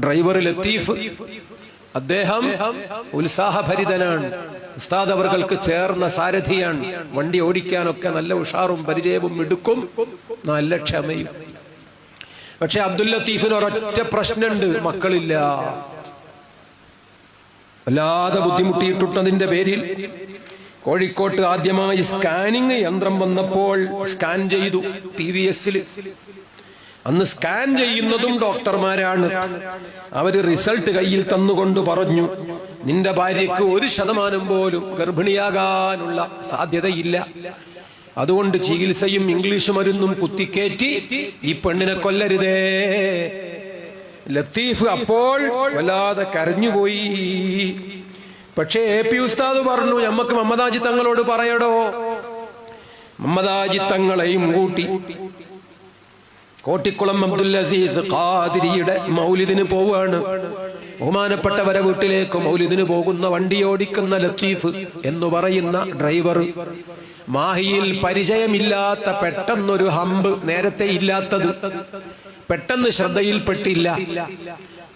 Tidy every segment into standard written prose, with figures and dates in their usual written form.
Driver Latheef, അദ്ദേഹം ഉത്സാഹഭരിതനാണ്. ഉസ്താദ് അവർക്ക് ചേർന്ന സാരഥിയാണ്. വണ്ടി ഓടിക്കാനൊക്കെ നല്ല ഉഷാറും പരിചയവും മിടുക്കും, നല്ല ക്ഷമയും. പക്ഷെ അബ്ദുൽ ലത്തീഫിന് ഒരൊറ്റ പ്രശ്നമുണ്ട്, മക്കളില്ല. വല്ലാതെ ബുദ്ധിമുട്ടിയിട്ടുള്ളതിന്റെ പേരിൽ കോഴിക്കോട്ട് ആദ്യമായി സ്കാനിങ് യന്ത്രം വന്നപ്പോൾ സ്കാൻ ചെയ്തു TVS-ൽ. അന്ന് സ്കാൻ ചെയ്യുന്നതും ഡോക്ടർമാരാണ്. അവര് റിസൾട്ട് കയ്യിൽ തന്നുകൊണ്ട് പറഞ്ഞു, നിന്റെ ഭാര്യയ്ക്ക് 1% പോലും ഗർഭിണിയാകാനുള്ള സാധ്യതയില്ല. അതുകൊണ്ട് ചികിത്സയും ഇംഗ്ലീഷ് മരുന്നും കുത്തിക്കേറ്റി ഈ പെണ്ണിനെ കൊല്ലരുതേ. ലത്തീഫ് അപ്പോൾ വല്ലാതെ കരഞ്ഞുപോയി. പക്ഷേ AP ഉസ്താദ് പറഞ്ഞു, ഞമ്മക്ക് മമ്മദാജി തങ്ങളോട് പറയടോ. മമ്മദാജി തങ്ങളെയും കൂട്ടി കോട്ടിക്കുളം അബ്ദുൽ അസീസ് ഖാദിരിയുടെ മൗലിദിന് പോവുകയാണ്. ബഹുമാനപ്പെട്ടവരെ വീട്ടിലേക്ക് മൗലിദിന് പോകുന്ന വണ്ടി ഓടിക്കുന്ന ലത്തീഫ് എന്ന് പറയുന്ന ഡ്രൈവർ മാഹിയിൽ പരിചയമില്ലാത്ത പെട്ടെന്നൊരു ഹമ്പ്, നേരത്തെ ഇല്ലാത്തത്, പെട്ടെന്ന് ശ്രദ്ധയിൽപ്പെട്ടില്ല.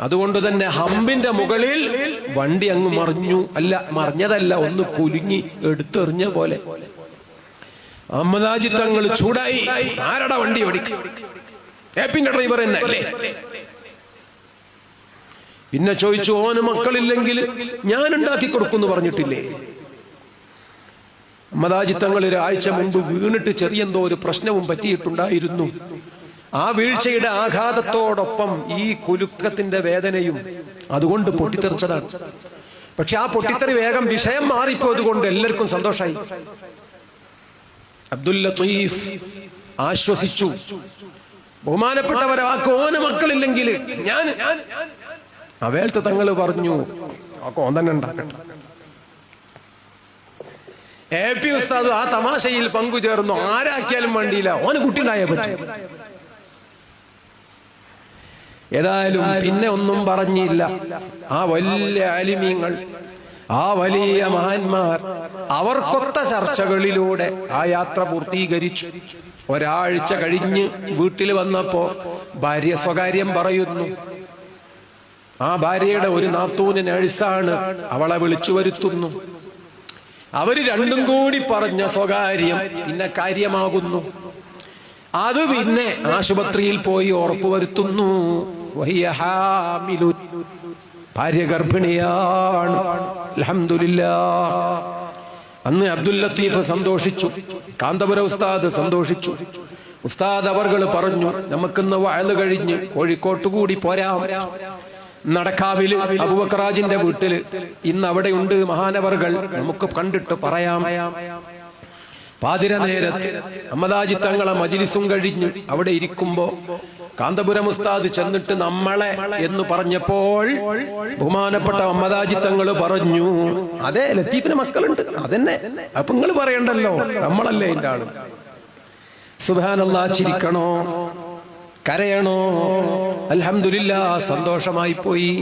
അതുകൊണ്ട് തന്നെ ഹമ്പിന്റെ മുകളിൽ വണ്ടി അങ്ങ് മറിഞ്ഞു. അല്ല, മറിഞ്ഞതല്ല, ഒന്ന് കുലുങ്ങി എടുത്തെറിഞ്ഞ പോലെ. മമ്മദാജി തങ്ങൾ ചൂടായി, ആരടാ വണ്ടി ഓടിക്കുക? ഏപ്പിന്റെ ഡ്രൈവർ തന്നെ അല്ലേ? പിന്നെ ചോദിച്ചു, ഓന് മക്കളില്ലെങ്കിൽ ഞാൻ ഉണ്ടാക്കി കൊടുക്കുമെന്ന് പറഞ്ഞിട്ടില്ലേ? മമ്മദാജി തങ്ങൾ ഒരാഴ്ച മുമ്പ് വീണിട്ട് ചെറിയെന്തോ ഒരു പ്രശ്നവും പറ്റിയിട്ടുണ്ടായിരുന്നു. ആ വീഴ്ചയുടെ ആഘാതത്തോടൊപ്പം ഈ കുലുക്കത്തിന്റെ വേദനയും അതുകൊണ്ട് പൊട്ടിത്തെറിച്ചതാണ്. പക്ഷെ ആ പൊട്ടിത്തെറി വേഗം വിഷയം മാറിപ്പോയതുകൊണ്ട് എല്ലാവർക്കും സന്തോഷമായി. അബ്ദുൽ ലത്തീഫ് ആശ്വസിച്ചു. ബഹുമാനപ്പെട്ടവരെ, ആ കോന മക്കളില്ലെങ്കിൽ ഞാൻ അവേൽത്തെ തങ്ങൾ പറഞ്ഞു, ആ കോൻ തന്നെ ഉണ്ടാക്കട്ടെ. AP ഉസ്താദ് ആ തമാശയിൽ പങ്കുചേർന്നു. ആരാക്കിയാലും വേണ്ടിയില്ല, ഓന് കുട്ടിയുണ്ടായേ പറ്റും. ഏതായാലും പിന്നെ ഒന്നും പറഞ്ഞില്ല. ആ വലിയ ആലിമീങ്ങൾ, ആ വലിയ മഹാന്മാർ അവർക്കൊത്ത ചർച്ചകളിലൂടെ ആ യാത്ര പൂർത്തീകരിച്ചു. ഒരാഴ്ച കഴിഞ്ഞ് വീട്ടിൽ വന്നപ്പോ ഭാര്യ സ്വകാര്യം പറയുന്നു. ആ ഭാര്യയുടെ ഒരു നാത്തൂന് നഴ്സാണ്, അവളെ വിളിച്ചു വരുത്തുന്നു. അവര് രണ്ടും കൂടി പറഞ്ഞ സ്വകാര്യം പിന്നെ കാര്യമാകുന്നു. അത് പിന്നെ ആശുപത്രിയിൽ പോയി ഉറപ്പുവരുത്തുന്നു. ഭാര്യ ഗർഭിണിയാണ്. അൽഹംദുലില്ലാഹ്. അന്ന് അബ്ദുൽ ലത്തീഫ് സന്തോഷിച്ചു, കാന്തപുര ഉസ്താദ് സന്തോഷിച്ചു. ഉസ്താദ് അവർകൾ പറഞ്ഞു, നമുക്കിന്ന് വഅദ് കഴിഞ്ഞ് കോഴിക്കോട്ട് കൂടി പോരാം. നടക്കാവില് അബൂബക്കറാജിന്റെ വീട്ടില് ഇന്ന് അവിടെയുണ്ട് മഹാനവർകൾ, നമുക്ക് കണ്ടിട്ട് പറയാം. പാതിര നേരത്ത് മമ്മദാജി തങ്ങളെ മജ്ലിസും കഴിഞ്ഞു അവിടെ ഇരിക്കുമ്പോ കാന്തപുരം ഉസ്താദ് ചെന്നിട്ട് നമ്മളെ എന്ന് പറഞ്ഞപ്പോൾ ബഹുമാനപ്പെട്ട മമ്മദാജി തങ്ങൾ പറഞ്ഞു, അതെ ലത്തീഫിന് മക്കളുണ്ട്, അതെന്നെ, അപ്പൊ നിങ്ങൾ പറയണ്ടല്ലോ, നമ്മളല്ലേ എന്റെ ആള്. സുബ്ഹാനല്ലാഹ്. ചിരിക്കണോ കരയണോ? അൽഹംദുലില്ലാഹ്, സന്തോഷമായി പോയി.